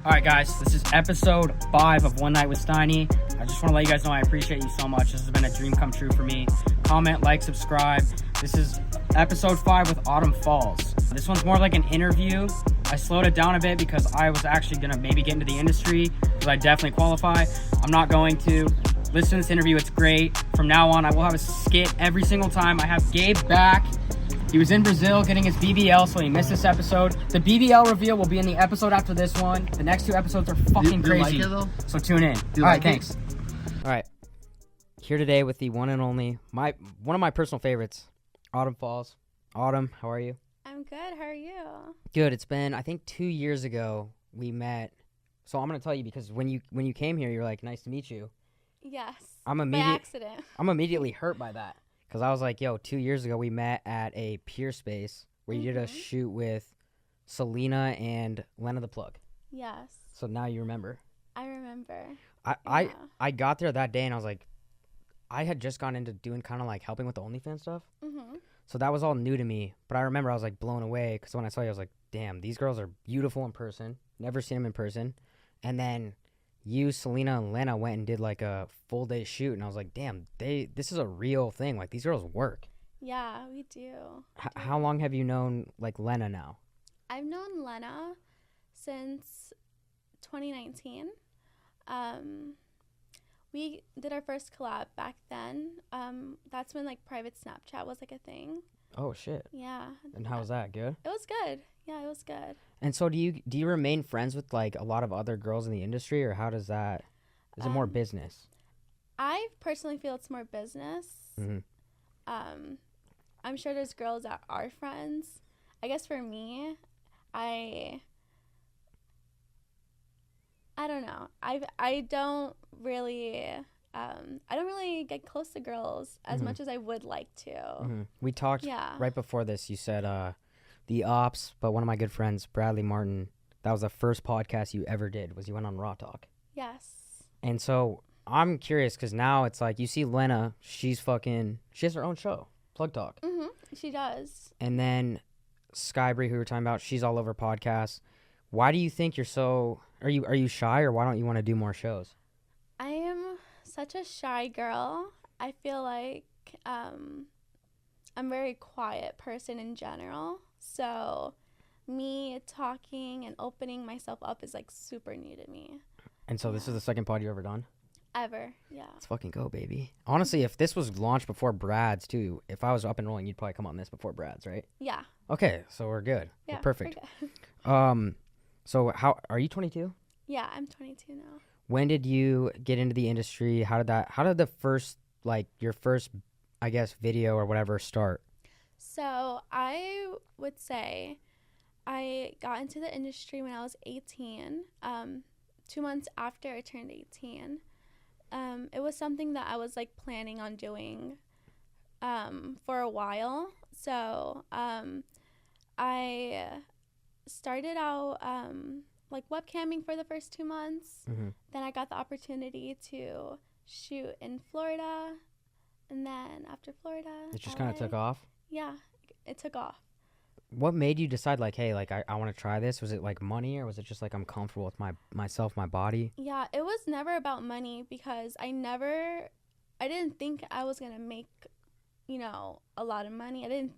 All right, guys, this is episode 5 of One Night with Steiny. I just want to let you guys know I appreciate you so much. This has been a dream come true for me. Comment, like, subscribe. This is episode 5 with Autumn Falls. This one's more like an interview. I slowed it down a bit because I was actually going to maybe get into the industry because I definitely qualify. I'm not going to. Listen to this interview. It's great. From now on, I will have a skit every single time. I have Gabe back. He was in Brazil getting his BBL, so he missed this episode. The BBL reveal will be in the episode after this one. The next 2 episodes are fucking crazy. You like it, though? So tune in. You All like right, it? thanks. All right. Here today with the one and only, one of my personal favorites, Autumn Falls. Autumn, how are you? I'm good. How are you? Good. It's been, I think, 2 years ago we met. So I'm going to tell you because when you came here, you're like, nice to meet you. Yes. By accident. I'm immediately hurt by that. Because I was like, yo, 2 years ago we met at a peer space where you did a shoot with Selena and Lena the Plug. Yes. So now you remember. I remember. I got there that day and I was like, I had just gone into doing kind of like helping with the OnlyFans stuff. Mm-hmm. So that was all new to me. But I remember I was like blown away because when I saw you, I was like, damn, these girls are beautiful in person. Never seen them in person. And then you, Selena, and Lena went and did like a full day shoot. And I was like, damn, this is a real thing. Like these girls work. Yeah, we do. How long have you known like Lena now? I've known Lena since 2019. We did our first collab back then. That's when like private Snapchat was like a thing. Oh shit. Yeah. And how was that? Good? It was good. Yeah, it was good. And so do you remain friends with like a lot of other girls in the industry, or how does that, is it more business? I personally feel it's more business. Mm-hmm. I'm sure there's girls that are friends. I guess for me, I don't know. I don't really get close to girls as much as I would like to. Mm-hmm. We talked Yeah. right before this. You said the ops, but one of my good friends, Bradley Martin, that was the first podcast you ever did. Was you went on Raw Talk? Yes. And so I'm curious because now it's like you see Lena, she has her own show, Plug Talk. Mm-hmm. She does. And then Skybree, who we were talking about, she's all over podcasts. Why do you think you're so? Are you shy, or why don't you want to do more shows? I am such a shy girl. I feel like I'm a very quiet person in general. So me talking and opening myself up is like super new to me. And so this is the second pod you ever done? Ever. Yeah. Let's fucking go, baby. Honestly, if this was launched before Brad's too, if I was up and rolling, you'd probably come on this before Brad's, right? Yeah. Okay, so we're good. Yeah. We're perfect. We're good. So how are you 22? Yeah, I'm 22 now. When did you get into the industry? How did the first, like, your first, I guess, video or whatever start? So I would say I got into the industry when I was 18, 2 months after I turned 18. It was something that I was like planning on doing for a while. So I started out like webcamming for the first 2 months. Mm-hmm. Then I got the opportunity to shoot in Florida. And then after Florida, It just kind of LA. took off? Yeah, it took off. What made you decide, like, hey, like, I want to try this? Was it, like, money, or was it just, like, I'm comfortable with myself, my body? Yeah, it was never about money because I didn't think I was going to make, a lot of money. I didn't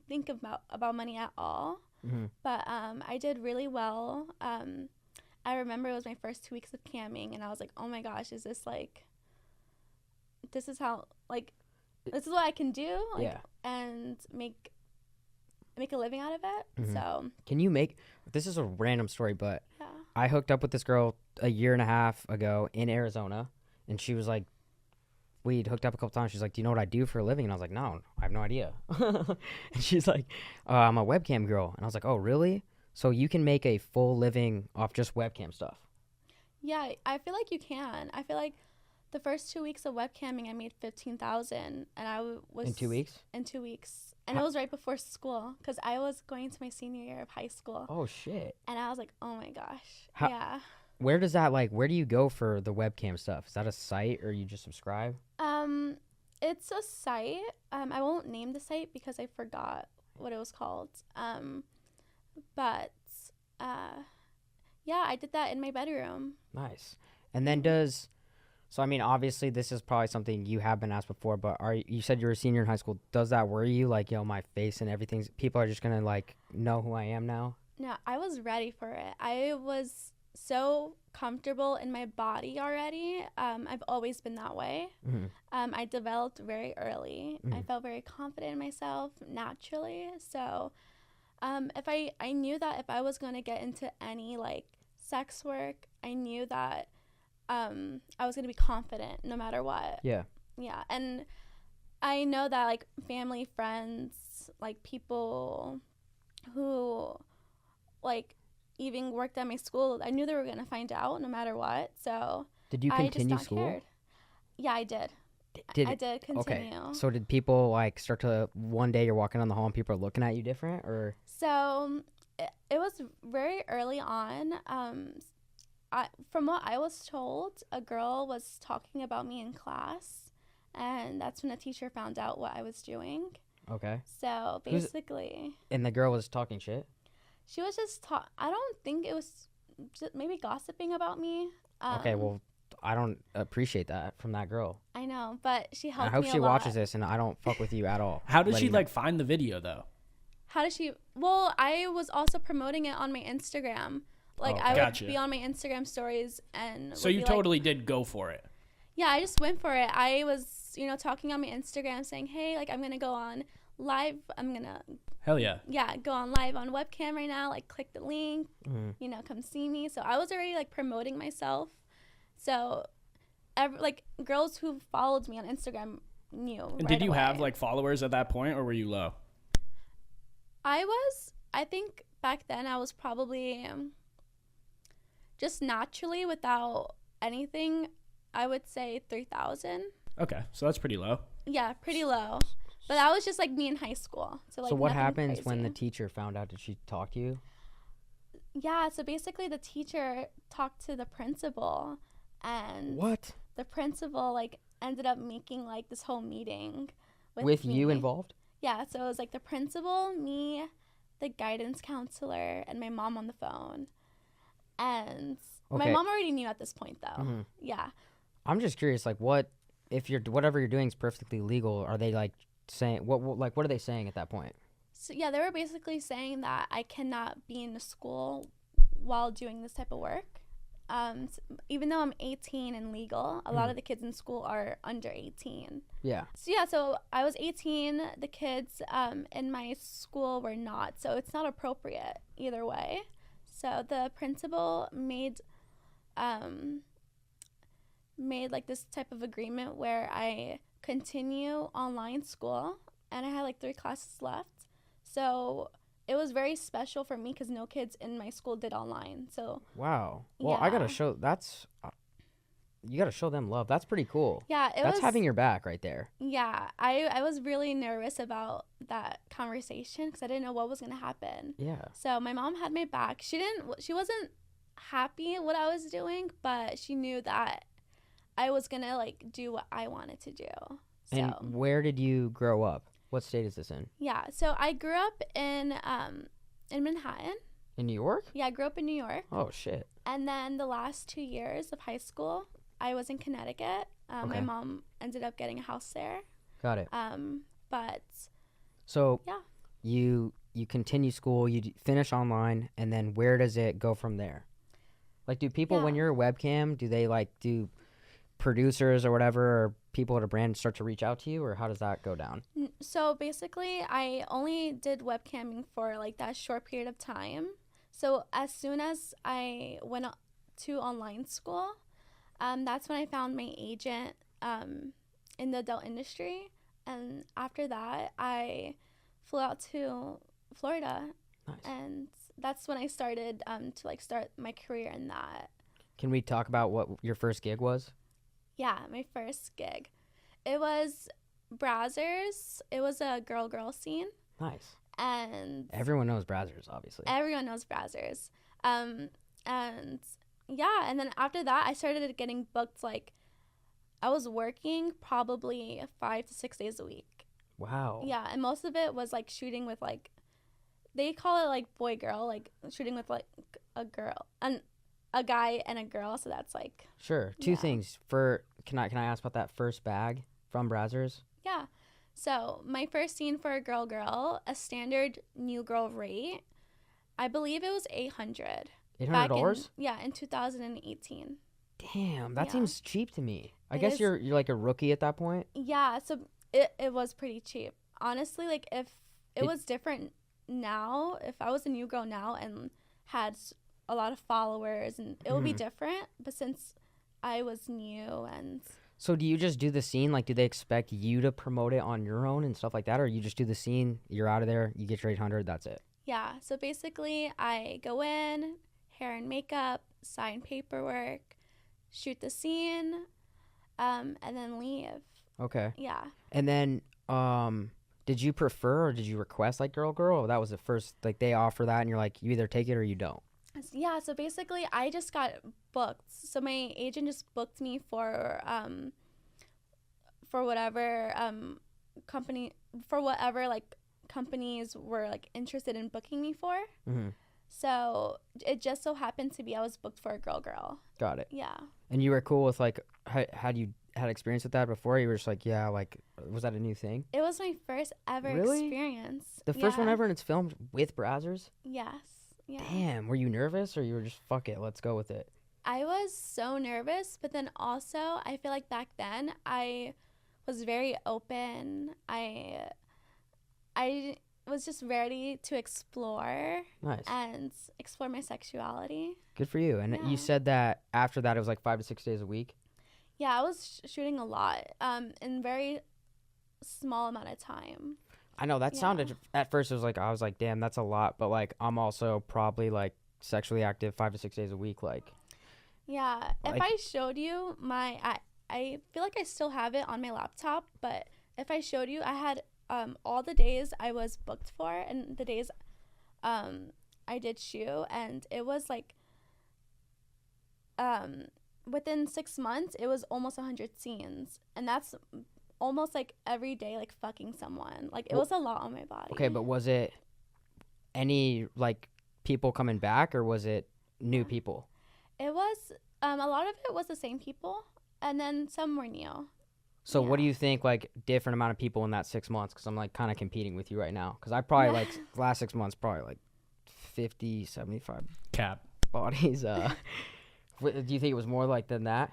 think about money at all. Mm-hmm. But I did really well. I remember it was my first 2 weeks of camming, and I was like, oh my gosh, is this like, this is how, like, this is what I can do, like, Yeah. and make a living out of it. Mhm. So Can you this is a random story, but yeah. I hooked up with this girl a year and a half ago in Arizona, and she was like, we'd hooked up a couple times. She's like, do you know what I do for a living? And I was like, no, I have no idea. And she's like, I'm a webcam girl. And I was like, oh, really? So you can make a full living off just webcam stuff? Yeah, I feel like you can. I feel like the first 2 weeks of webcamming, I made $15,000, and I was In 2 weeks? In 2 weeks, and it was right before school because I was going to my senior year of high school. Oh shit! And I was like, oh my gosh, How- yeah. Where does that, like, where do you go for the webcam stuff? Is that a site, or you just subscribe? It's a site. I won't name the site because I forgot what it was called. But Yeah, I did that in my bedroom. Nice. And then so I mean, obviously this is probably something you have been asked before, but you said you're a senior in high school. Does that worry you? Like, my face and everything, people are just gonna like know who I am now? No, I was ready for it. I was so comfortable in my body already. I've always been that way. Mm-hmm. I developed very early. Mm-hmm. I felt very confident in myself naturally. So if I knew that if I was going to get into any like sex work, I knew that I was going to be confident no matter what. Yeah. Yeah. And I know that like family, friends, like people who like even worked at my school, I knew they were going to find out no matter what. So Did you I just continue not school? cared. Yeah, I did. I did continue. Okay. So did people like start to, one day you're walking down the hall and people are looking at you different, or? So it was very early on. From what I was told, a girl was talking about me in class, and that's when the teacher found out what I was doing. Okay. So basically, And the girl was talking shit? she was just I don't think it was just maybe gossiping about me. Okay, well, I don't appreciate that from that girl. I know, but she helped I me hope she a lot. watches this and I don't fuck with you at all. How did she Letting you like find the video though? How does she? Well, I was also promoting it on my Instagram. Like, Oh, I gotcha. would be on my Instagram stories and So would you be like, totally did go for it. yeah, I just went for it. I was, talking on my Instagram saying, hey, like, I'm going to go on live. I'm going to, Hell yeah. go on live on webcam right now. Like, click the link, come see me. So I was already, like, promoting myself. So, girls who followed me on Instagram knew. And right did you away. have like followers at that point, or were you low? I think back then I was probably just naturally without anything, I would say 3,000. Okay, so that's pretty low. Yeah, pretty low. But that was just like me in high school. So like, So what nothing happens when the crazy. teacher found out? Did she talk to you? Yeah, so basically the teacher talked to the principal, and What? the principal like ended up making like this whole meeting With you me. involved? Yeah, so it was like the principal, me, the guidance counselor, and my mom on the phone. And my Okay. mom already knew at this point, though. Mhm. Yeah. I'm just curious, like, if whatever you're doing is perfectly legal, are they like saying what are they saying at that point? So yeah, they were basically saying that I cannot be in the school while doing this type of work. Even though I'm 18 and legal, a lot of the kids in school are under 18. Yeah. So yeah, so I was 18. The kids in my school were not, so it's not appropriate either way. So the principal made like this type of agreement where I continue online school, and I had like 3 classes left. So it was very special for me because no kids in my school did online. So Wow. Well, I gotta Yeah. show you gotta show them love. That's pretty cool. yeah, That's was having your back right there. Yeah, I was really nervous about that conversation because I didn't know what was gonna happen. Yeah. So my mom had my back. She wasn't happy what I was doing, but she knew that I was gonna like do what I wanted to do. So And where did you grow up? What state is this in? yeah, so I grew up in Manhattan. In New York? Yeah, I grew up in New York, Oh shit. and then the last 2 years of high school, I was in Connecticut. My Okay. mom ended up getting a house there. Got it. But So yeah. you continue school, you finish online, and then where does it go from there? Like, do people when Yeah. you're a webcam, do they like do producers or whatever, or people at a brand start to reach out to you, or how does that go down? So basically, I only did webcamming for like that short period of time. So as soon as I went to online school, that's when I found my agent in the adult industry. And after that, I flew out to Florida, Nice. and that's when I started to like start my career in that. Can we talk about what your first gig was? Yeah, my first gig. It was Brazzers. It was a girl scene. Nice. And Everyone knows Brazzers, obviously. everyone knows Brazzers. And yeah, and then after that, I started getting booked. Like, I was working probably 5 to 6 days a week. Wow. Yeah, and most of it was like shooting with like, they call it like boy girl, like shooting with like a girl, and a guy and a girl, so that's like Sure. Two Yeah. things. Can I ask about that first bag from Brazzers? yeah. So my first scene for a girl, a standard new girl rate, I believe it was 800. Back in $800? in 2018. Damn, that Yeah. seems cheap to me. I It guess is- you're like a rookie at that point. Yeah, so it was pretty cheap. Honestly, like if it Did- was different now, if I was a new girl now and had a lot of followers, and it would be Mhm. different. But since I was new and So do you just do the scene? Like, do they expect you to promote it on your own and stuff like that, or you just do the scene? You're out of there. You get your 800. That's it. yeah, so basically I go in, hair and makeup, sign paperwork, shoot the scene, and then leave. Okay. Yeah. And then, did you prefer or did you request like girl? Or that was the first, like they offer that and you're like, you either take it or you don't. Yeah, so basically I just got booked. So my agent just booked me for whatever company, for whatever like companies were like interested in booking me for. Mm-hmm. So it just so happened to be I was booked for a girl. Got it. Yeah. And you were cool with like, had you had experience with that before? You were just like, yeah, like, was that a new thing? It was my first ever Really? experience. The first one Yeah. ever and it's filmed with Brazzers? Yes. Yeah. Damn, were you nervous or you were just, fuck it, let's go with it? I was so nervous, but then also I feel like back then I was very open. I was just ready to explore Nice. and explore my sexuality. Good for you. And Yeah. you said that after that it was like 5 to 6 days a week? Yeah, I was shooting a lot in very small amount of time. I know that Yeah. sounded at first it was like I was like, damn, that's a lot, but like I'm also probably like sexually active 5 to 6 days a week. Like, Yeah, if Like- I showed you I feel like I still have it on my laptop, but if I showed you, I had all the days I was booked for and the days I did shoot, and it was like within 6 months it was almost 100 scenes, and that's almost like every day like fucking someone. Like it Well- was a lot on my body. okay, but was it any like people coming back or was it new people? It was a lot of it was the same people, and then some were new. So what do Yeah. you think like different amount of people in that 6 months? Because I'm like kind of competing with you right now. Because I probably like last 6 months probably like 50, 75 Cap. bodies. Do you think it was more like than that?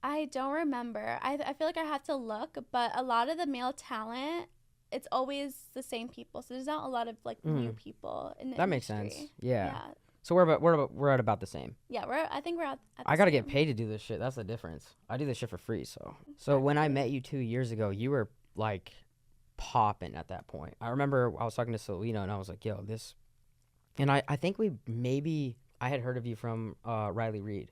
I don't remember. I feel like I have to look, but a lot of the male talent, it's always the same people. So there's not a lot of like new people in the That makes industry. sense. Yeah. Yeah. So we're at about the same. Yeah, I think we're at the I gotta get same. paid to do this shit. That's the difference. I do this shit for free. So when I met you 2 years ago, you were like popping at that point. I remember I was talking to Selena and I was like, yo, this, and I think I had heard of you from Riley Reed.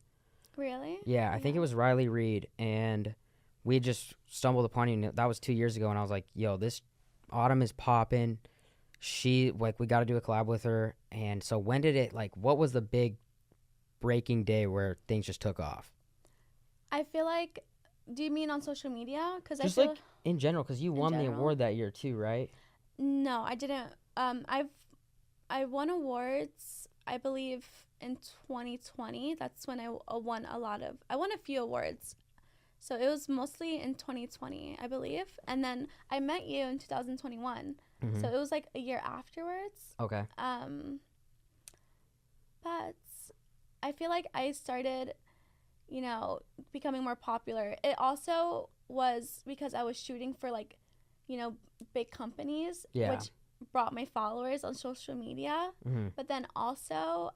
Really? Yeah, I think it was Riley Reed, and we just stumbled upon you. And that was 2 years ago, and I was like, yo, this Autumn is popping. She like we got to do a collab with her. And so when did it like? What was the big breaking day where things just took off? I feel like. Do you mean on social media? Because I Just feel like in general, because you in won the general? award that year too, right? no, I didn't. I won awards. I believe in 2020. That's when I won I won a few awards. So it was mostly in 2020, I believe. And then I met you in 2021. Mhm. So it was like a year afterwards. Okay. But I feel like I started, becoming more popular. It also was because I was shooting for like, big companies, Yeah. which brought my followers on social media. Hmm. But then also,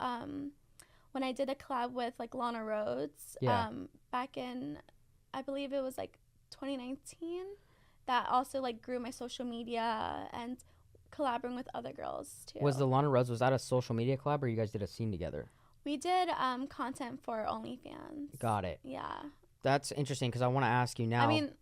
when I did a collab with like Lana Rhodes, Yeah. back in, I believe it was like 2019, that also like grew my social media and collaborating with other girls too. Was the Lana Rhodes, was that a social media collab or you guys did a scene together? We did content for OnlyFans. Got it. Yeah. That's interesting because I want to ask you now. I mean,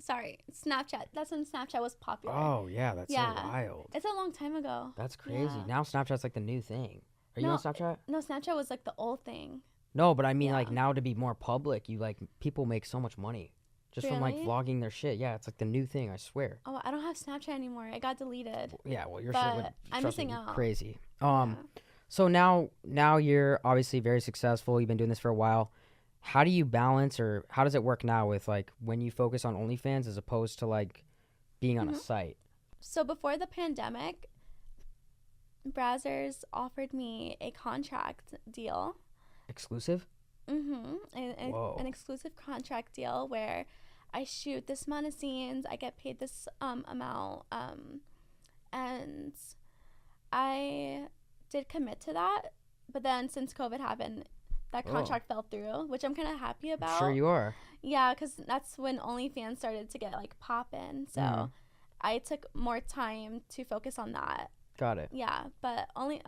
sorry, Snapchat. That's when Snapchat was popular. oh yeah, that's Yeah. so wild. It's a long time ago. That's crazy. Yeah. Now Snapchat's like the new thing. Are you No, on Snapchat? No, Snapchat was like the old thing. No, but I mean like Yeah. now to be more public, you like people make so much money just from like Really? vlogging their shit. Yeah, it's like the new thing. I swear. Oh, I don't have Snapchat anymore. I got deleted. Yeah, well your But shit would I'm trust me, missing be out. crazy. Yeah. So now you're obviously very successful. You've been doing this for a while. How do you balance, or how does it work now with like when you focus on OnlyFans as opposed to like being on a Mhm. site? So before the pandemic, Brazzers offered me a contract deal. Exclusive? An Whoa. exclusive contract deal where I shoot this amount of scenes, I get paid this amount, and I did commit to that. But then since COVID happened, that Oh. contract fell through, which I'm kind of happy I'm about. sure you are. Yeah, because that's when OnlyFans started to get like poppin'. So Mhm. I took more time to focus on that. Got it. Yeah, but only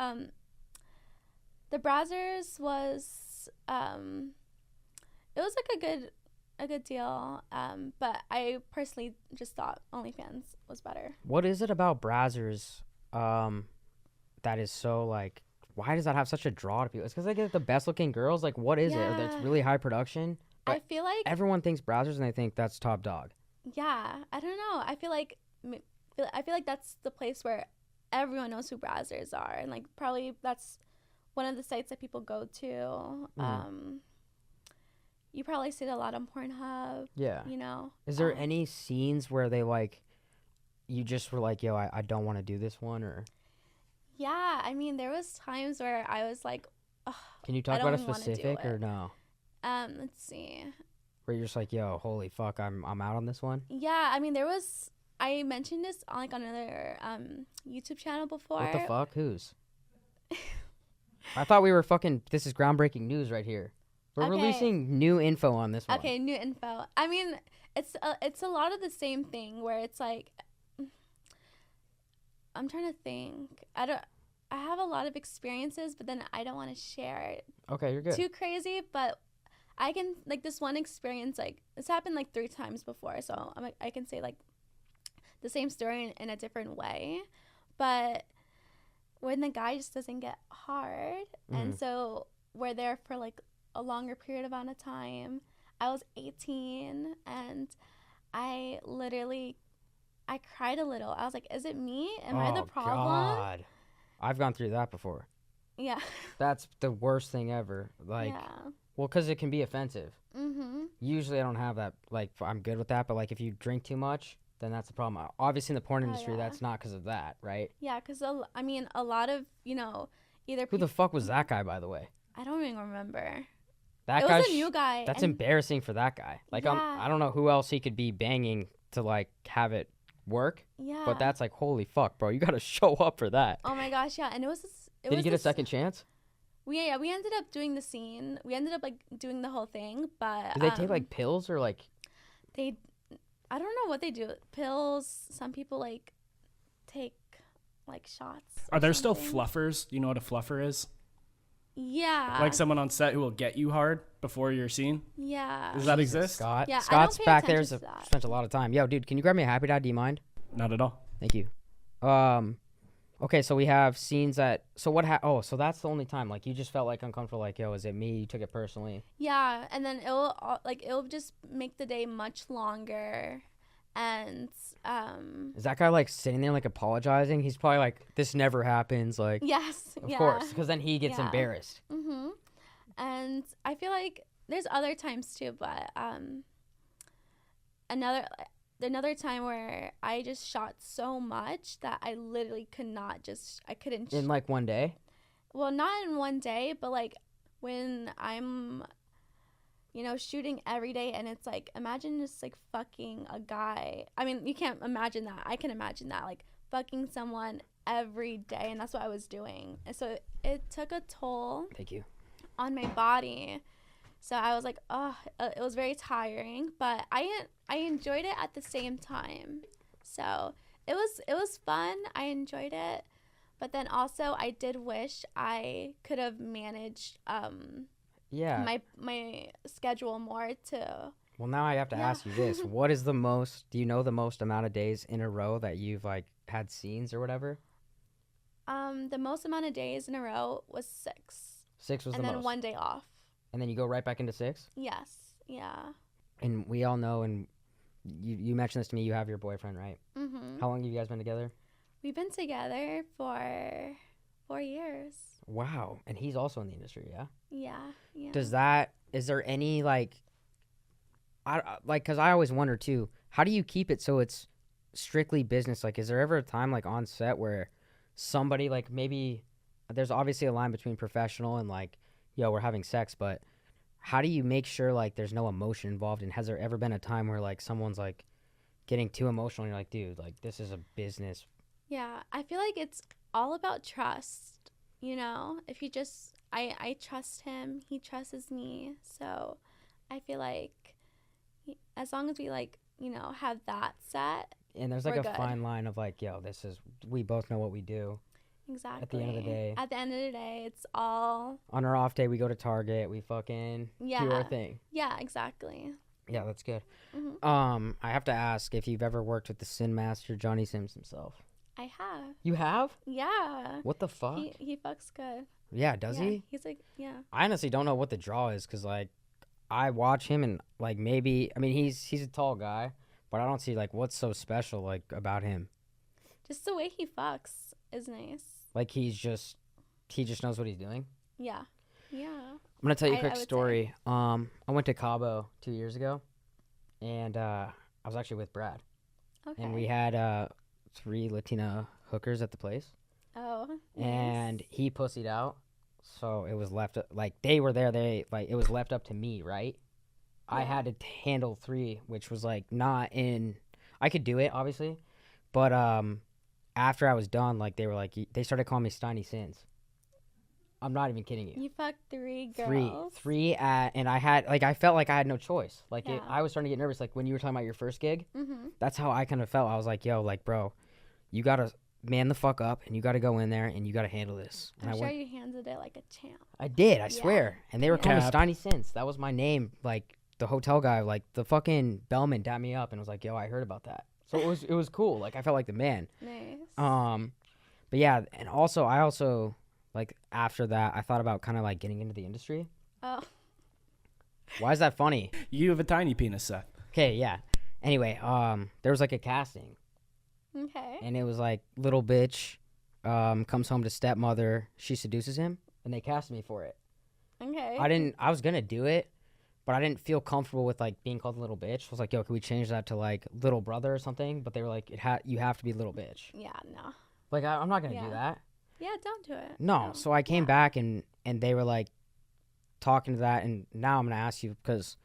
the Brazzers was it was like a good deal. But I personally just thought OnlyFans was better. What is it about Brazzers that is so like, why does that have such a draw to people? It's because they get the best looking girls. Like, what is it? Or it's Yeah. really high production. I But feel like everyone thinks Brazzers and they think that's top dog. yeah, I don't know. I feel like that's the place where everyone knows who Brazzers are, and like probably that's one of the sites that people go to. You probably see it a lot on Pornhub. Yeah. You know. Is there any scenes where they like, you just were like, yo, I don't want to do this one? Or Yeah, I mean, there was times where I was like, ugh, can you talk I about a don't wanna do specific or it. no? Let's see. Where you're just like, yo, holy fuck, I'm out on this one? Yeah, I mean, I mentioned this on like on another YouTube channel before. What the fuck? Whose? I thought we were fucking, this is groundbreaking news right here. We're Okay. releasing new info on this one. Okay, new info. I mean, it's a lot of the same thing where it's like, I'm trying to think. I have a lot of experiences, but then I don't want to share it Okay, you're good. too crazy. But I can like this one experience, like this happened like 3 times before, so I can say like the same story in a different way. But when the guy just doesn't get hard, and so we're there for like a longer period amount of time. I was 18 and I cried a little. I was like, is it me? Am I the problem? God. I've gone through that before. Yeah. That's the worst thing ever. Like, Yeah. well, because it can be offensive. Mm-hmm. Usually I don't have that. Like, I'm good with that. But, like, if you drink too much, then that's the problem. Obviously, in the porn industry, yeah. that's not because of that, right? Yeah, because, I mean, a lot of, either Who the fuck was that guy, by the way? I don't even remember. That It guy. was a new guy. That's and- embarrassing for that guy. Like, Yeah. I don't know who else he could be banging to, like, have it work. Yeah. But that's like, holy fuck, bro. You got to show up for that. Oh my gosh, yeah. And it was this. Did he get a second chance? We ended up doing the scene. We ended up like doing the whole thing, but Did they take like pills or like? I don't know what they do. Pills. Some people like take like shots. Are or there still something. fluffers? Do you know what a fluffer is? Yeah. Like someone on set who will get you hard before your scene? Yeah. Does that exist? Scott. Yeah, I Scott's don't pay back there. attention to that. Spent a lot of time. Yo, dude, can you grab me a Happy Dad? Do you mind? Not at all. Thank you. Okay, so we have scenes that. So what? So that's the only time. Like you just felt like uncomfortable. Like, yo, is it me? You took it personally. Yeah, and then it'll just make the day much longer, and Is that guy like sitting there like apologizing? He's probably like, this never happens. Like, yes, of yeah. course, because then he gets Yeah. embarrassed. Mhm. And I feel like there's other times too, but another time where I just shot so much that I literally I couldn't. In like one day. Well, not in one day, but like when I'm, shooting every day, and it's like imagine just like fucking a guy. I mean, you can't imagine that. I can imagine that, like fucking someone every day, and that's what I was doing. And so it took a toll Thank you. on my body. So I was like, oh, it was very tiring, but I enjoyed it at the same time. So it was fun. I enjoyed it, but then also I did wish I could have managed Yeah. my schedule more to. Well, now I have to Yeah. ask you this: what is the most? Do you know the most amount of days in a row that you've like had scenes or whatever? The most amount of days in a row was 6, 6 was and the then most. 1 day off. And then you go right back into 6. Yes. Yeah. And we all know, and you mentioned this to me. You have your boyfriend, right? Mhm. How long have you guys been together? We've been together for 4 years. Wow. And he's also in the industry, yeah? Yeah. Is there any, like, because I always wonder, too, how do you keep it so it's strictly business? Like, is there ever a time, like, on set where somebody, like, maybe there's obviously a line between professional and, like, yo, we're having sex, but how do you make sure, like, there's no emotion involved? And has there ever been a time where, like, someone's, like, getting too emotional and you're like, dude, like, this is a business? Yeah, I feel like it's all about trust, if you just, I trust him, he trusts me, so I feel like as long as we, like, have that set. And there's, like, we're a good. fine line of, like, yo, we both know what we do. Exactly. At the end of the day. At the end of the day, it's all. On our off day, we go to Target, we fucking do our thing. Yeah, exactly. Yeah, that's good. Mm-hmm. I have to ask if you've ever worked with the Sin Master, Johnny Sims himself. I have. You have? Yeah. What the fuck? He fucks good. Yeah, does he? He's like, yeah. I honestly don't know what the draw is, because, like, I watch him and, like, maybe, I mean, he's a tall guy, but I don't see, like, what's so special, like, about him. Just the way he fucks is nice. Like, he just knows what he's doing. Yeah. I'm gonna tell you a quick would story. I went to Cabo 2 years ago, and I was actually with Brad, Okay. and we had 3 Latina hookers at the place, Oh. Nice. and he pussied out, so it was left like they were there. It was left up to me, right? I Yeah. had to handle 3, which was like not in. I could do it, obviously, but after I was done, like they started calling me Steiny Sins. I'm not even kidding you. You fucked 3 girls. Three and I felt like I had no choice. Like Yeah. I was starting to get nervous. Like when you were talking about your first gig, Mm-hmm. that's how I kind of felt. I was like, yo, like, bro, you gotta man the fuck up and you gotta go in there and you gotta handle this. And I'm I sure went, you handled it like a champ. I did, I Yeah. swear. And they were calling me Cap. Steiny Sins. That was my name. Like the hotel guy, like the fucking bellman dapped me up and was like, yo, I heard about that. So it was cool. Like I felt like the man. Nice. But yeah, and I also like after that I thought about kind of like getting into the industry. Oh. Why is that funny? You have a tiny penis, Seth. Okay, yeah. Anyway, there was like a casting, Okay. and it was like little bitch comes home to stepmother. She seduces him, and they casted me for it. Okay. I was gonna do it, but I didn't feel comfortable with like being called little bitch. I was like, yo, can we change that to like little brother or something? But they were like, you have to be little bitch. Yeah. No. Like I'm not gonna Yeah. do that. Yeah. Don't do it. No. So I came back and they were like talking to that, and now I'm gonna ask you because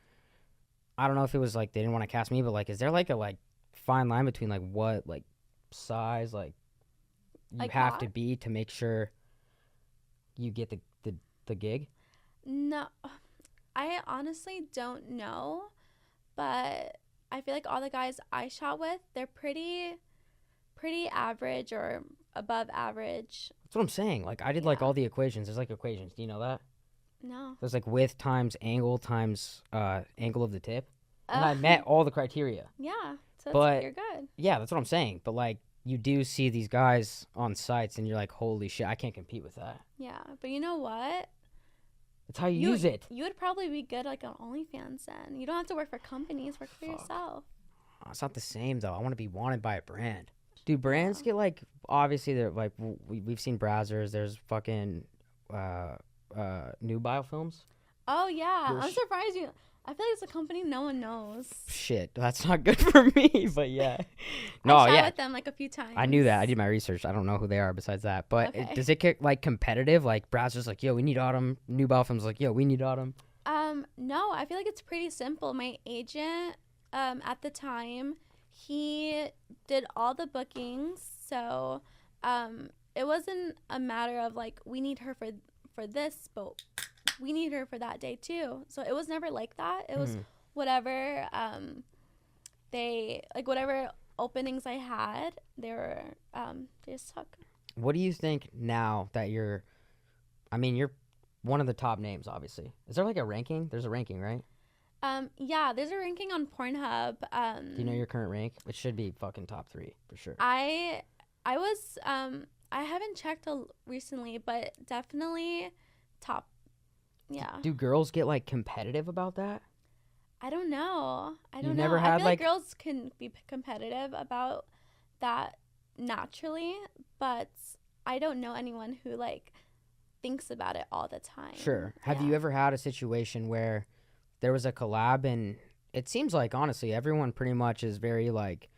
I don't know if it was like they didn't want to cast me, but like, is there like a like fine line between like what like size like you Like have to what? be to make sure you get the gig? No, I honestly don't know, but I feel like all the guys I shot with, they're pretty average or above average. That's what I'm saying. Like I did like Yeah. all the equations. There's like equations. Do you know that? No. There's like width times angle times angle of the tip, and I Ugh. met all the criteria. Yeah. So But- you're good. Yeah, that's what I'm saying. But like you do see these guys on sites, and you're like, holy shit, I can't compete with that. Yeah. But you know what? That's how you use it. You would probably be good like on OnlyFans then. You don't have to work for companies. Work for yourself. It's not the same though. I want to be wanted by a brand. Do brands get like obviously they're like we've seen Brazzers. There's fucking new biofilms. Oh yeah. I'm There's- surprised you. I feel like it's a company no one knows. Shit, that's not good for me. But yeah, no, I shot yeah, with them like a few times. I knew that. I did my research. I don't know who they are besides that. But Okay. does it get like competitive? Like Brazzers like, yo, we need Autumn. New biofilms like, yo, we need Autumn. No, I feel like it's pretty simple. My agent, at the time, he did all the bookings, so, it wasn't a matter of like we need her for this, but we need her for that day too. So it was never like that. It was whatever, whatever openings I had, they were, they just took. What do you think now that you're one of the top names, obviously. Is there like a ranking? There's a ranking, right? Yeah, there's a ranking on Pornhub. Do you know your current rank? It should be fucking top 3 for sure. I was I haven't checked recently, but definitely top. Yeah. Do girls get like competitive about that? I don't know. I don't You've know. never I had, feel like- girls can be competitive about that naturally, but I don't know anyone who like thinks about it all the time. Sure. Have you Yeah. ever had a situation where there was a collab and it seems like honestly everyone pretty much is very like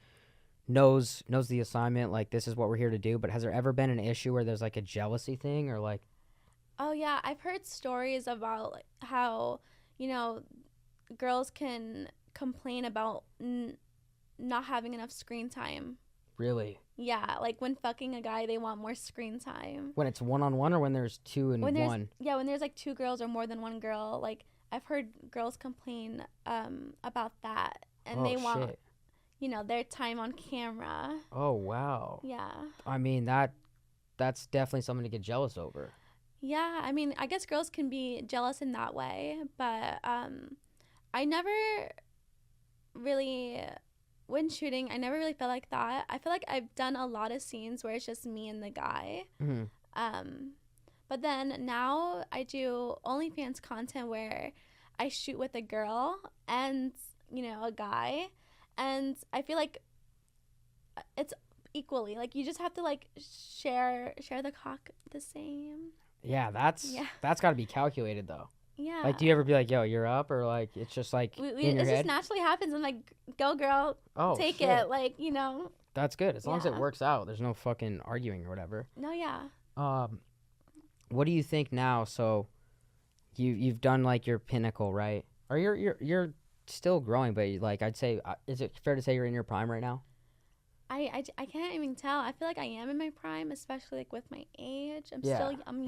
knows the assignment, like this is what we're here to do, but has there ever been an issue where there's like a jealousy thing or like Oh yeah, I've heard stories about like, how, you know, girls can complain about not having enough screen time. really Yeah, like when fucking a guy, they want more screen time. when it's one-on-one or when there's two and When there's one? when there's like two girls or more than one girl, like I've heard girls complain about that, and Oh, they want shit. their time on camera. Oh wow. Yeah. I mean that's definitely something to get jealous over. Yeah, I mean, I guess girls can be jealous in that way, but I never really, when shooting, I never really felt like that. I feel like I've done a lot of scenes where it's just me and the guy. Mhm. But then now I do OnlyFans content where I shoot with a girl and, a guy. And I feel like it's equally, like, you just have to, like, share the cock the same. Yeah, that's got to be calculated though. Yeah. Like, do you ever be like, "Yo, you're up," or like it's just like in it your just head? naturally happens. I'm like, go girl, Oh, take shit. it. Like, That's good as long as it Yeah. works out. There's no fucking arguing or whatever. no, yeah. What do you think now? So, you've done like your pinnacle, right? Or you're still growing, but like I'd say, is it fair to say you're in your prime right now? I can't even tell. I feel like I am in my prime, especially like with my age. I'm It's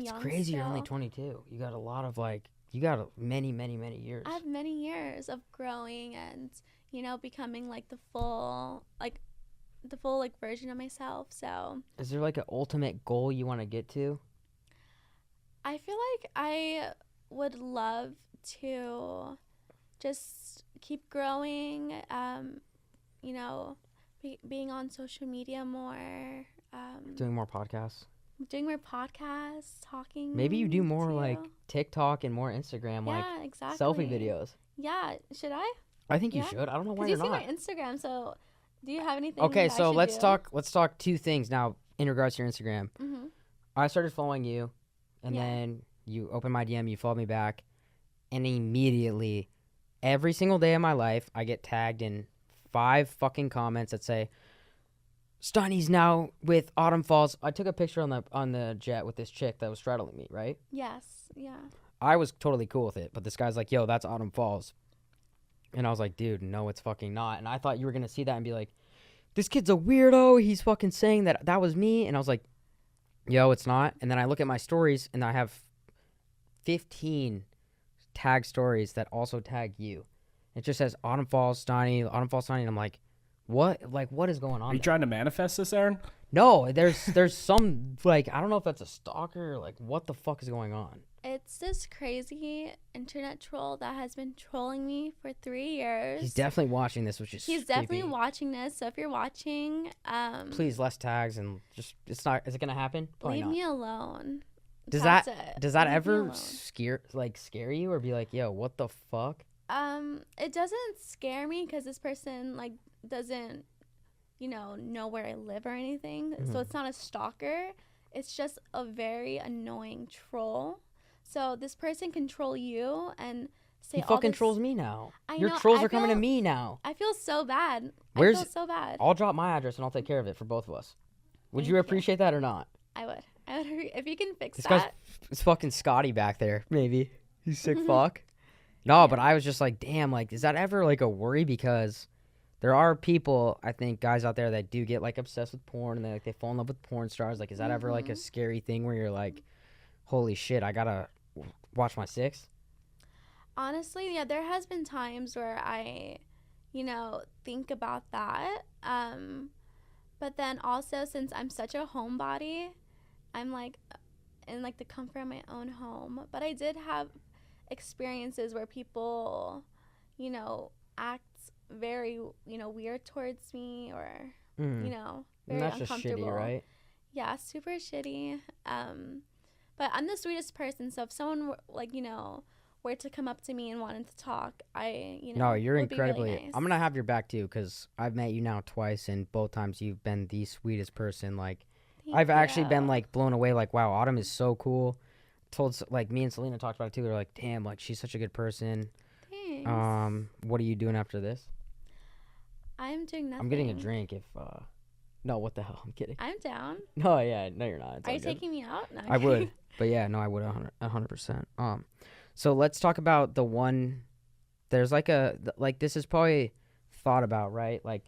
young. crazy. You're only still. 22. You got a lot of like you got many years. I have many years of growing and becoming like the full like version of myself. So Is there like an ultimate goal you want to get to? I feel like I would love to just keep growing. Being on social media more. Doing more podcasts. Doing more podcasts, talking. Maybe you do to more you. like TikTok and more Instagram, like Yeah, exactly. selfie videos. Yeah, should I? I think you Yeah. should. I don't know why Because you you're see not. my Instagram, so do you have anything? Okay, that I so should let's do? talk. Let's talk two things now in regards to your Instagram. Mm-hmm. I started following you, and Yeah. then you opened my DM. You followed me back, and immediately, every single day of my life, I get tagged in 5 fucking comments that say, "Steiny's now with Autumn Falls." I took a picture on the jet with this chick that was straddling me. Right? Yes. Yeah. I was totally cool with it, but this guy's like, "Yo, that's Autumn Falls," and I was like, "Dude, no, it's fucking not." And I thought you were gonna see that and be like, "This kid's a weirdo. He's fucking saying that was me," and I was like, "Yo, it's not." And then I look at my stories, and I have 15 tag stories that also tag you. It just says Autumn Falls Steiny, and I'm like, what? Like, what is going on Are you there? trying to manifest this, Aaron? No, there's some, like, I don't know if that's a stalker or, like, what the fuck is going on? It's this crazy internet troll that has been trolling me for 3 years. He's definitely watching this, which is He's definitely creepy. watching this. So if you're watching, Please, less tags and just, is it gonna happen? Probably leave not. me alone. Does That's that it. does that Leave me ever alone. scare you or be like, yo, what the fuck? It doesn't scare me because this person like doesn't, know where I live or anything. Mm-hmm. So it's not a stalker. It's just a very annoying troll. So this person can troll you and say He all fucking this. trolls me now. I Your know, trolls I are coming to feel- me now. I feel so bad. I Where's- feel so bad. I'll drop my address and I'll take care of it for both of us. Would Thank you you. appreciate that or not? I would. If you can fix This guy's that. it's fucking Scotty back there. Maybe he's sick fuck. No, but I was just like, damn. Like, is that ever like a worry? Because there are people, I think, guys out there that do get like obsessed with porn and they fall in love with porn stars. Like, is that ever like a scary thing where you're like, holy shit, I gotta watch my 6? Honestly, yeah, there has been times where I, think about that. But then also since I'm such a homebody, I'm like in like the comfort of my own home. But I did have experiences where people, act very, weird towards me or, Mm. very And that's just uncomfortable. shitty, right? Yeah, super shitty. But I'm the sweetest person, so if someone were to come up to me and wanted to talk, No, you're would be really incredibly. nice. I'm gonna have your back too, because I've met you now twice, and both times you've been the sweetest person. Like, I've actually been you. like blown away. Like, wow, Autumn is so cool. Like me and Selena talked about it too. They're like, damn, like she's such a good person. Thanks. What are you doing after this? I'm doing nothing. I'm getting a drink. If no, what the hell? I'm kidding. I'm down. No, yeah, no, you're not. It's Are all you good. taking me out? No, I would, but yeah, no, I would 100%. So let's talk about the one. There's like this is probably thought about, right? Like,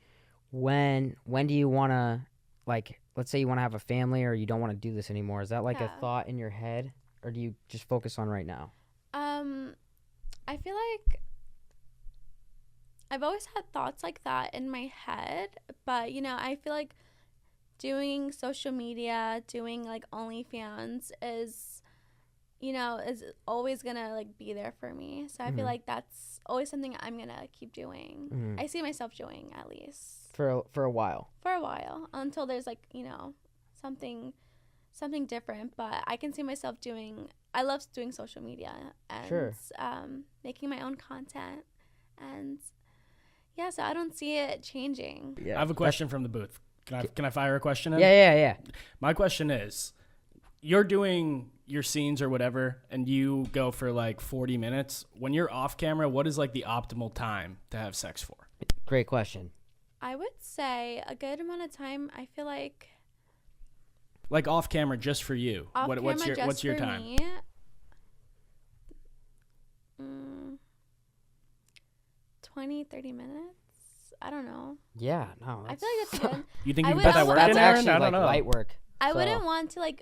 when do you want to, like, let's say you want to have a family or you don't want to do this anymore? Is that like a Yeah. thought in your head, or do you just focus on right now? I feel like I've always had thoughts like that in my head, but I feel like doing social media, doing like OnlyFans is always gonna like be there for me. So I feel Mhm. like that's always something I'm gonna keep doing. Mhm. I see myself doing at least For a while. for a while until there's like something different. But I can see myself doing. I love doing social media and Sure. making my own content, and yeah, so I don't see it changing. Yeah. I have a question from the booth. Can I fire a question in? Yeah. My question is, you're doing your scenes or whatever, and you go for like 40 minutes. When you're off camera, what is like the optimal time to have sex for? Great question. I would say a good amount of time. I feel like Like off camera, just for you. off What's camera your just for time? me, 20, 30 minutes. I don't know. Yeah, no. I feel like that's good. You think I you would can put that also- work I in That's would- there? actually I don't like know. light work. I So- wouldn't want to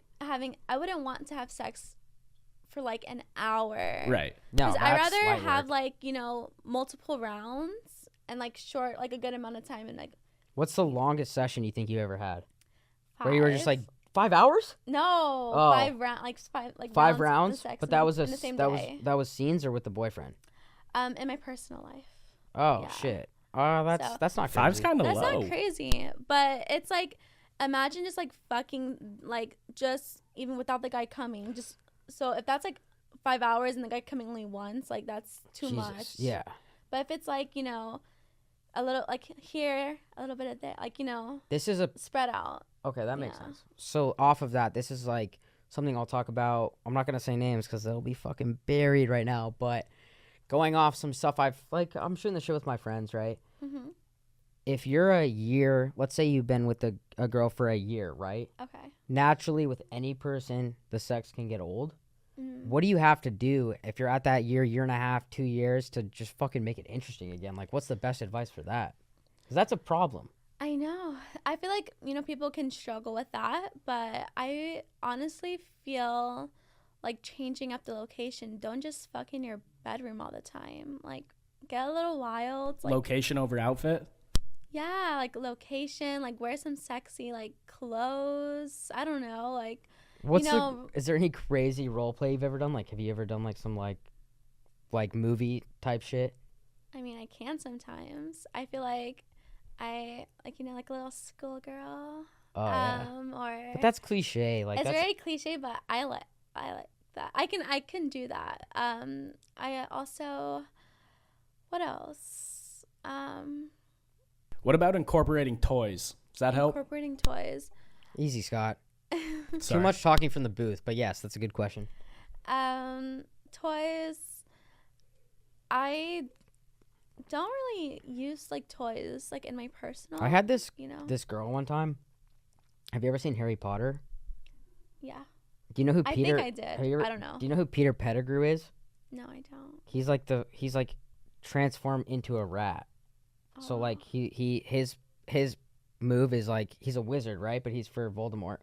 I wouldn't want to have sex for like an hour. Right. No, Because I'd that's rather light have work. like multiple rounds and like short, like a good amount of time and like What's the longest session you think you ever had? five. Where you were just like 5 hours? no, Oh. 5 round like Five rounds. rounds? Of sex But that was in the same that day. was scenes or with the boyfriend? In my personal life. Oh Yeah. shit. Oh, So- that's not Five's crazy. kind of That's low. not crazy, but it's like imagine just like fucking like just even without the guy coming. Just so if that's like 5 hours and the guy coming only once, like that's too Jesus. much. Yeah. But if it's like a little like here, a little bit of there, like This is a spread out. okay. That makes Yeah. sense. So off of that, this is like something I'll talk about. I'm not gonna say names because they'll be fucking buried right now. But going off some stuff I'm shooting the shit with my friends, right? Mhm. If you're a year, let's say you've been with a girl for a year, right? Okay. Naturally, with any person, the sex can get old. Mm. What do you have to do if you're at that year and a half, 2 years to just fucking make it interesting again? Like, what's the best advice for that? Because that's a problem. I know. I feel like people can struggle with that, but I honestly feel like changing up the location. Don't just fuck in your bedroom all the time. Like, get a little wild. Like, Location over outfit? yeah, like location. Like, wear some sexy like clothes. I don't know. Like, What's know- is there any crazy role play you've ever done? Like, have you ever done like some like movie type shit? I mean, I can sometimes. I feel like I like a little schoolgirl. Oh yeah. Or But that's cliche. Like it's that's very cliche, but I like that. I can do that. I also, what else? What about incorporating toys? Does that help? Incorporating toys. easy, Scott. Too Sorry. much talking from the booth, but yes, that's a good question. Toys. I don't really use like toys like in my personal. I had this This girl one time. Have you ever seen Harry Potter? Yeah. Do you know who I Peter? think I did. have you ever- I don't know. Do you know who Peter Pettigrew is? No, I don't. He's like transformed into a rat. So Oh. like his move is like he's a wizard, right? But he's for Voldemort.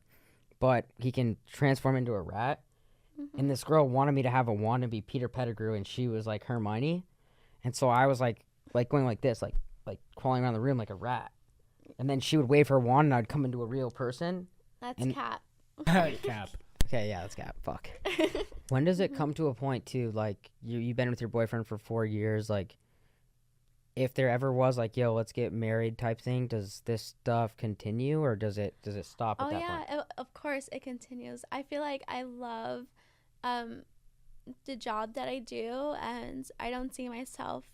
But he can transform into a rat. Mhm. And this girl wanted me to have a wand and be Peter Pettigrew, and she was like Hermione. And so I was like going like this, like crawling around the room like a rat. And then she would wave her wand, and I'd come into a real person. That's and- Cat. Cap. Okay, yeah, that's Cap. Fuck. When does it come to a point too, like you've been with your boyfriend for 4 years, like if there ever was like, yo, let's get married type thing, does this stuff continue or does it stop at Oh that yeah, point? of course it continues. I feel like I love the job that I do, and I don't see myself,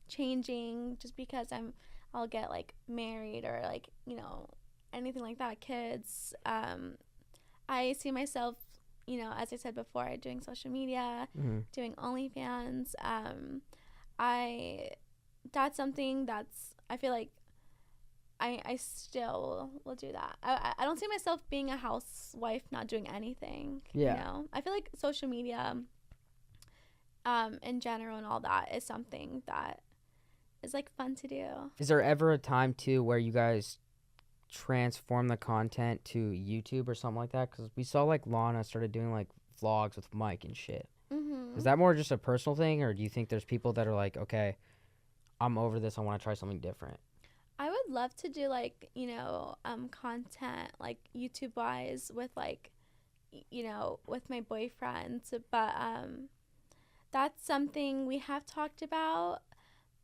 changing just because I'll get like married or like, anything like that, kids. I see myself, you know, as I said before, doing social media, doing OnlyFans. That's something that's, I feel like I still will do that. I don't see myself being a housewife not doing anything. Yeah. You know, I feel like social media, in general and all that is something that is like fun to do. Is there ever a time too where you guys transform the content to YouTube or something like that? Because we saw like Lana started doing like vlogs with Mike and shit. Mm-hmm. Is that more just a personal thing, or do you think there's people that are like, okay, I'm over this, I want to try something different? I would love to do like, you know, content like YouTube wise with like, you know, with my boyfriend, but that's something we have talked about.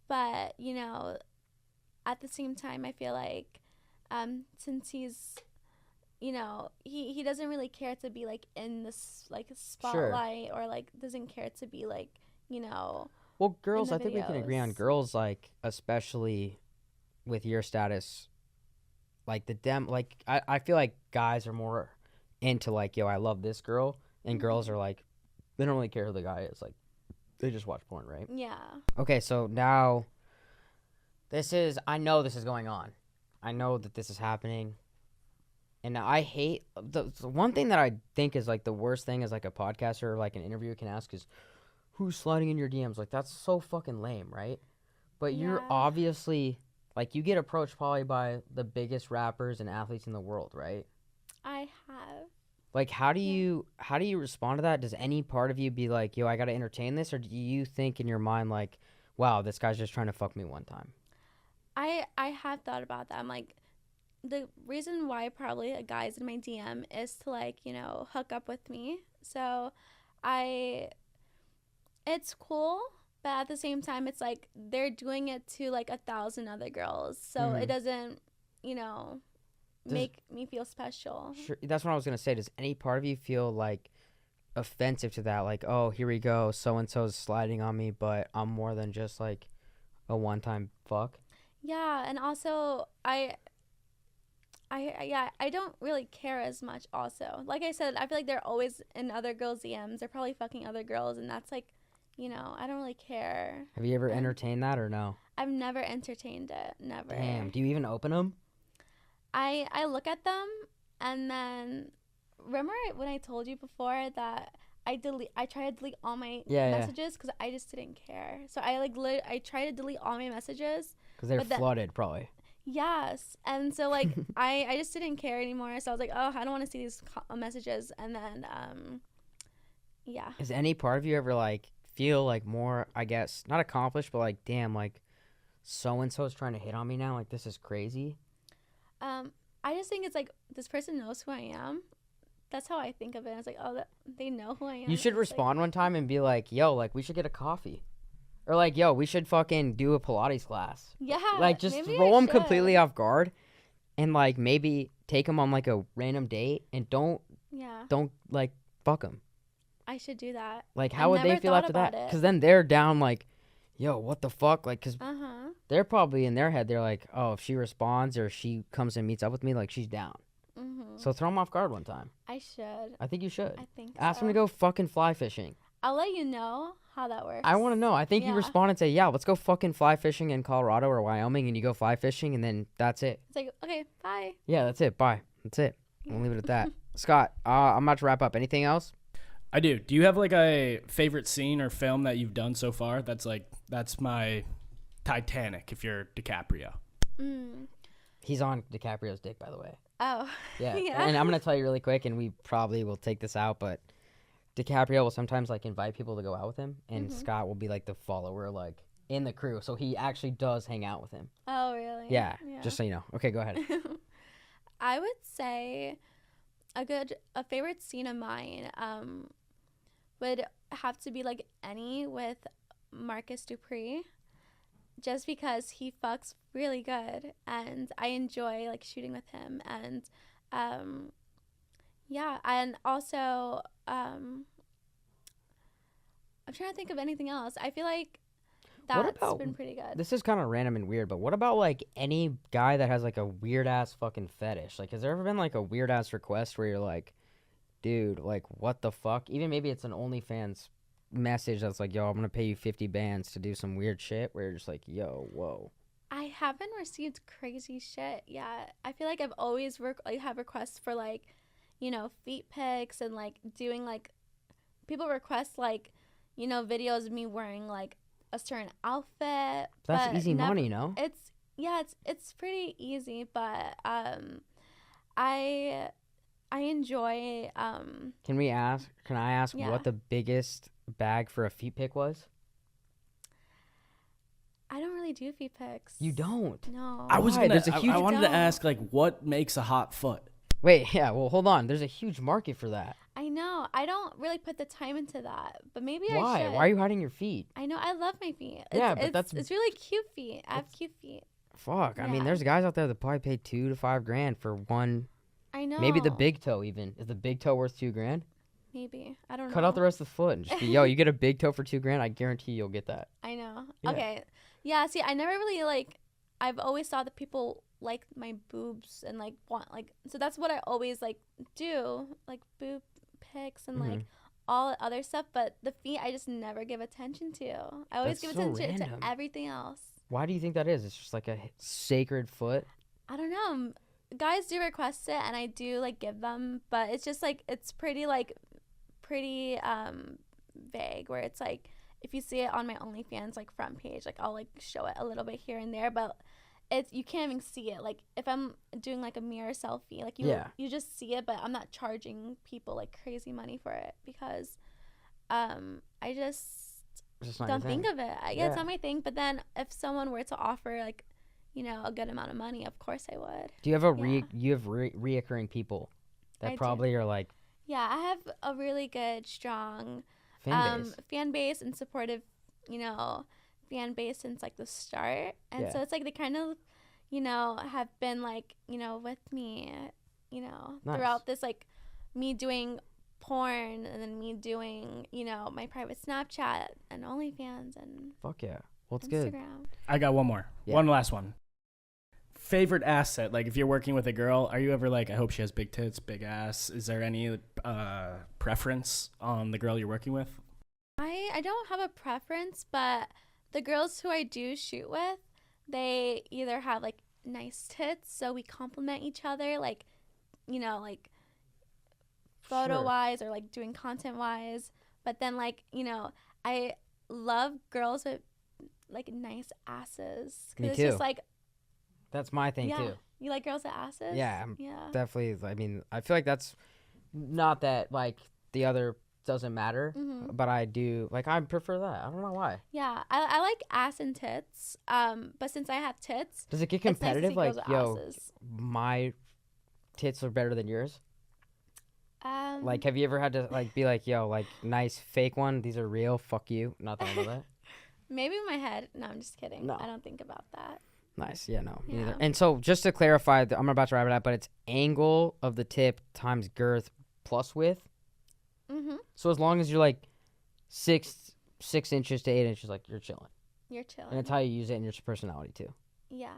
But, you know, at the same time, I feel like since he's, you know, he doesn't really care to be like in this like spotlight, or like doesn't care to be like, you know. Well, girls, the I think we can agree on videos. girls, like, especially with your status, like I feel like guys are more into like, yo, I love this girl, and girls are like, they don't really care who the guy is, like, they just watch porn, right? Yeah. Okay, so now I know this is going on. I know that this is happening. And I hate the one thing that I think is like the worst thing is like a podcaster or like an interviewer can ask is, who's sliding in your DMs? Like, that's so fucking lame, right? But you're Yeah. obviously, like, you get approached probably by the biggest rappers and athletes in the world, right? I have. Like, how do you respond to that? Does any part of you be like, yo, I gotta entertain this? Or do you think in your mind like, wow, this guy's just trying to fuck me one time? I have thought about that. I'm like, the reason why probably a guy's in my DM is to like, you know, hook up with me. So it's cool, but at the same time it's like they're doing it to like 1,000 other girls. So it doesn't, you know, make me feel special. Sure, that's what I was gonna say. Does any part of you feel like offensive to that? Like, oh, here we go, so and so's sliding on me, but I'm more than just like a one-time fuck. Yeah, and also I don't really care as much also. Like I said, I feel like they're always in other girls' DMs. They're probably fucking other girls, and that's like, you know, I don't really care. Have you ever And entertained that or no? I've never entertained it. Never. Damn. Do you even open them? I look at them, and then remember when I told you before that I try to delete all my Yeah. messages because I just didn't care. So I try to delete all my messages. Because they're But then- flooded, probably. Yes, and so like I just didn't care anymore. So I was like, oh, I don't want to see these messages. And then yeah. Does any part of you ever like feel like more, I guess, not accomplished, but like, damn, like so and so is trying to hit on me now? Like, this is crazy. I just think it's like this person knows who I am. That's how I think of it. It's like, oh, they know who I am. You should It's like, respond one time and be like, yo, like we should get a coffee. Or like, yo, we should fucking do a Pilates class. yeah. Like, just maybe throw I them should. completely off guard, and like maybe take them on like a random date, and don't Yeah, like fuck them. I should do that. Like, I how would they never feel thought after that? about it. Because then they're down like, yo, what the fuck? Like, because Uh-huh. they're probably in their head, they're like, oh, if she responds or she comes and meets up with me, like she's down. Mhm. So throw them off guard one time. I should. I think you should. I think Ask so. them to go fucking fly fishing. I'll let you know how that works. I want to know. I think you Yeah. respond and say, yeah, let's go fucking fly fishing in Colorado or Wyoming, and you go fly fishing, and then that's it. It's like, okay, bye. Yeah, that's it. Bye. That's it. We'll leave it at that. Scott, I'm about to wrap up. Anything else? I do. Do you have like a favorite scene or film that you've done so far? That's my Titanic if you're DiCaprio. Mm. He's on DiCaprio's dick, by the way. Oh. Yeah. Yeah. And I'm going to tell you really quick, and we probably will take this out, but DiCaprio will sometimes like invite people to go out with him, and Scott will be like the follower, like in the crew. So he actually does hang out with him. Oh, really? Yeah. Just so you know. Okay, go ahead. I would say a favorite scene of mine would have to be like any with Marcus Dupree, just because he fucks really good and I enjoy like shooting with him. And yeah, and also I'm trying to think of anything else. I feel like That's about- been pretty good. This is kind of random and weird, but what about like any guy that has like a weird ass fucking fetish? Like, has there ever been like a weird ass request where you're like, dude, like, what the fuck? Even maybe it's an OnlyFans message that's like, yo, I'm gonna pay you 50 bands to do some weird shit. Where you're just like, yo, whoa. I haven't received crazy shit yet. I feel like I've always have requests for like, you know, feet pics and like doing like, people request like, you know, videos of me wearing like a certain outfit. That's but easy never- money, no? It's pretty easy, but I enjoy Can I ask Yeah. what the biggest bag for a feet pic was? I don't really do feet pics. You don't. No. I was Why? gonna. There's a I huge- wanted to Don't. ask like, what makes a hot foot? Wait, yeah, well, hold on. There's a huge market for that. I know. I don't really put the time into that, but maybe I Why? should. Why are you hiding your feet? I know. I love my feet. Yeah, but it's really cute feet. I have cute feet. Fuck. I mean, Yeah. there's guys out there that probably pay $2 to $5 grand for one. I know. Maybe the big toe even. Is the big toe worth $2 grand? Maybe. I don't know. Cut out the rest of the foot and just be, yo, you get a big toe for $2 grand. I guarantee you'll get that. I know. Yeah. Okay. Yeah. See, I never really like. I've always thought that people like my boobs and like want like. So that's what I always like do, like boob pics and like all the other stuff. But the feet, I just never give attention to. I always That's give so attention random. to everything else. Why do you think that is? It's just like a sacred foot. I don't know. Guys do request it, and I do like give them, but it's just like it's pretty vague. Where it's like if you see it on my OnlyFans like front page, like I'll like show it a little bit here and there, but you can't even see it. Like if I'm doing like a mirror selfie, like you just see it, but I'm not charging people like crazy money for it because I just It's just not don't your think thing. of it. It's Yeah. not my thing. But then if someone were to offer like, you know, a good amount of money, of course I would. Do you have Yeah. reoccurring people that I do. probably are like Yeah, I have a really good, strong fan base? fan base and supportive, you know, fan base since like the start. And so Yeah. it's like they kind of, you know, have been like, you know, with me, you know, Nice. throughout this like me doing porn and then me doing, you know, my private Snapchat and OnlyFans and Fuck yeah. Well, it's good. Instagram. I got one more. Yeah. One last one. Favorite asset? Like if you're working with a girl, are you ever like, I hope she has big tits, big ass? Is there any preference on the girl you're working with? I don't have a preference, but the girls who I do shoot with, they either have like nice tits, so we complement each other, like, you know, like photo Sure. wise or like doing content wise. But then like, you know, I love girls with like nice asses. 'Cause Me it's too. just like, That's my thing yeah. too. You like girls with asses? Yeah, I'm Yeah. definitely. I mean, I feel like that's not that like the other doesn't matter, Mhm. but I do like I prefer that. I don't know why. Yeah. I like ass and tits. But since I have tits, Does it get it's nice to competitive? see Like, girls with yo, asses. my tits are better than yours. Um, Like, have you ever had to like be like, yo, like nice fake one? These are real. Fuck you. Not that I know that. maybe in my head. No, I'm just kidding. No. I don't think about that. Nice. Yeah, no. Me Yeah. neither. And so, just to clarify, I'm about to wrap it up, but it's angle of the tip times girth plus width. Mm-hmm. So as long as you're like 6 inches to 8 inches, like you're chilling. You're chilling. And it's how you use it in your personality too. Yeah.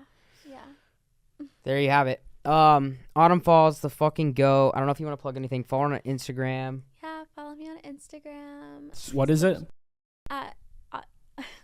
Yeah. There you have it. Autumn Falls, the fucking go. I don't know if you want to plug anything. Follow her on Instagram Yeah. Follow me on Instagram. What is it? At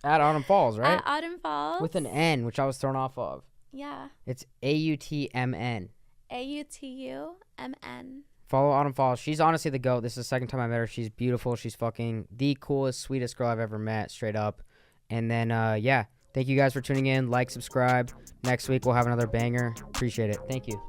at Autumn Falls, right? At Autumn Falls. With an N, which I was thrown off of. Yeah. It's AUTMN. AUTUMN. Follow Autumn Falls. She's honestly the GOAT. This is the second time I met her. She's beautiful. She's fucking the coolest, sweetest girl I've ever met, straight up. And then, yeah. Thank you guys for tuning in. Like, subscribe. Next week, we'll have another banger. Appreciate it. Thank you.